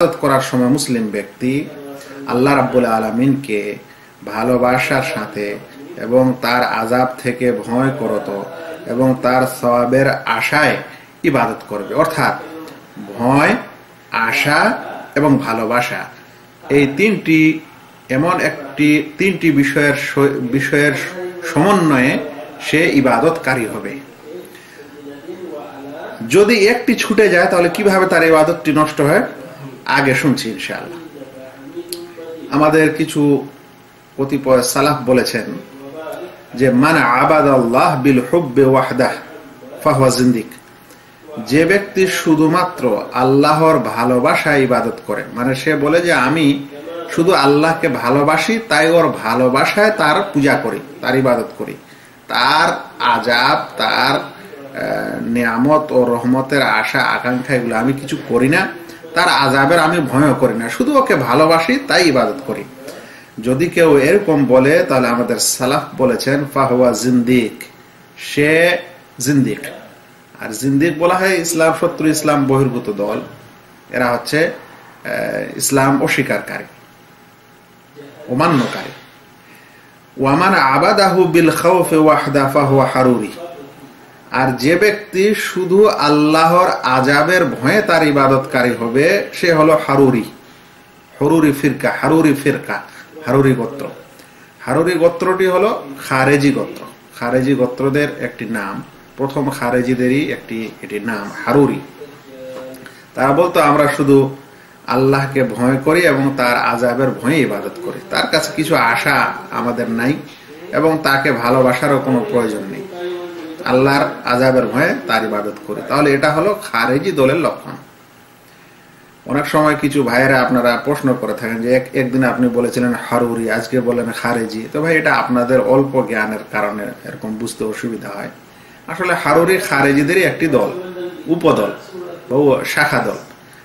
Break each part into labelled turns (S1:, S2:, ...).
S1: ইবাদত করার সময় মুসলিম ব্যক্তি আল্লাহ রাব্বুল আলামিনকে ভালোবাসার সাথে এবং তার আযাব থেকে ভয় করত এবং তার সওয়াবের আশায় ইবাদত করবে। অর্থাৎ ভয়, আশা এবং ভালোবাসা এই তিনটি বিষয়ের সমন্বয়ে সে ইবাদতকারী হবে। যদি একটি ছুটে যায় তাহলে কিভাবে তার ইবাদতটি নষ্ট হয় আগে শুনছি ইনশাআল্লাহ। আমাদের কিছু কতিপয় সালাফ বলেছেন যে মান আবাদাল্লাহ বিল হুব্বি ওয়াহদাহ ফাহুয়া জিন্দিক। যে ব্যক্তি শুধুমাত্র আল্লাহর ভালোবাসায় ইবাদত করে, মানে সে বলে যে আমি শুধু আল্লাহকে ভালোবাসি তাই ওর ভালোবাসায় তার পূজা করি, তার ইবাদত করি, তার আযাব, তার নিয়ামত ও রহমতের আশা আকাঙ্ক্ষা এগুলো আমি কিছু করি না, তার আযাবের আমি ভয় করি না, শুধু ওকে ভালোবাসি তাই ইবাদত করি। যদি কেউ এরকম বলে তাহলে আমাদের সালাফ বলেছেন ফাহুয়া জিন্দিক, সে জিন্দিক। আর জিন্দিক বলা হয় ইসলাম শত্রু, ইসলাম বহির্ভূত দল। এরা হচ্ছে ইসলাম অস্বীকারী, অমান্যকারী। ওয়ামান আবাদাহু বিল খাউফি ওয়াহদা ফাহুয়া হারুরি। আর যে ব্যক্তি শুধু আল্লাহর আযাবের ভয়ে তার ইবাদতকারী হবে সে হলো হারুরি। হারুরি গোত্র। হারুরি গোত্রটি হলো খারেজি গোত্র। খারেজি গোত্রদের একটি নাম, প্রথম খারেজিদেরই এটি নাম হারুরি। তারা বলতো আমরা শুধু আল্লাহকে ভয় করি এবং তার আযাবের ভয়ে ইবাদত করি, তার কাছে কিছু আশা আমাদের নাই এবং তাকে ভালোবাসারও কোনো প্রয়োজন নেই, আল্লাহর আযাবের ভয়ে তার ইবাদত করি। তাহলে এটা হলো খারেজি দলের লক্ষণ। অনেক সময় কিছু ভাইয়েরা আপনারা প্রশ্ন করে থাকেন যে একদিন আপনি বলেছিলেন হারুরি, আজকে বলেন খারেজি। তো ভাই এটা আপনাদের অল্প জ্ঞানের কারণে এরকম বুঝতে অসুবিধা হয়। আসলে হারুরি খারেজিদেরই একটি দল, উপদল বা শাখা দল,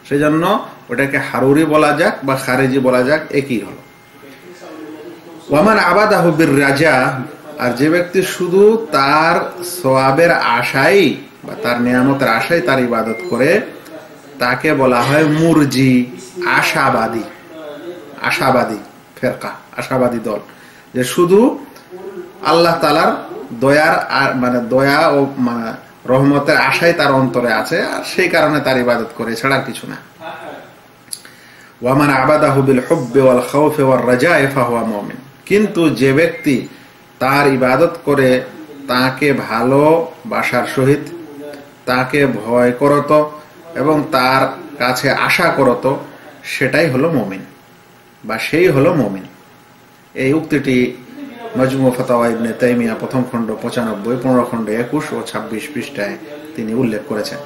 S1: সেজন্য ওটাকে হারুরি বলা যাক বা খারেজি বলা যাক, একই হলো। ওয়ামান আবাদাহু বির রাজা। আর যে ব্যক্তি শুধু তার সওয়াবের আশাই বা তার নিয়ামতের আশাই তার ইবাদত করে তাকে বলা হয় মুরজি, আশাবাদী ফেরকা, আশাবাদী দল, যে শুধু আল্লাহ তাআলার দয়া ও রহমতের আশাই তার অন্তরে আছে আর সেই কারণে তার ইবাদত করে, ছাড়া কিছু না। ওয়ামান আবাদাহু বিল হুব্বি ওয়াল খাউফি ওয়ার রাজা'i ফাহুয়া মুমিন। কিন্তু যে ব্যক্তি তার ইবাদত করে তাকে ভালোবাসার সহিত, তাকে ভয় করত এবং তার কাছে আশা করত, সেটাই হলো মুমিন বা সেই হলো মুমিন। এই উক্তিটি মাজমু ফাতাওয়া ইবনে তাইমিয়া প্রথম খণ্ড 95, 15 খণ্ড 21 ও 26 পৃষ্ঠায় তিনি উল্লেখ করেছেন।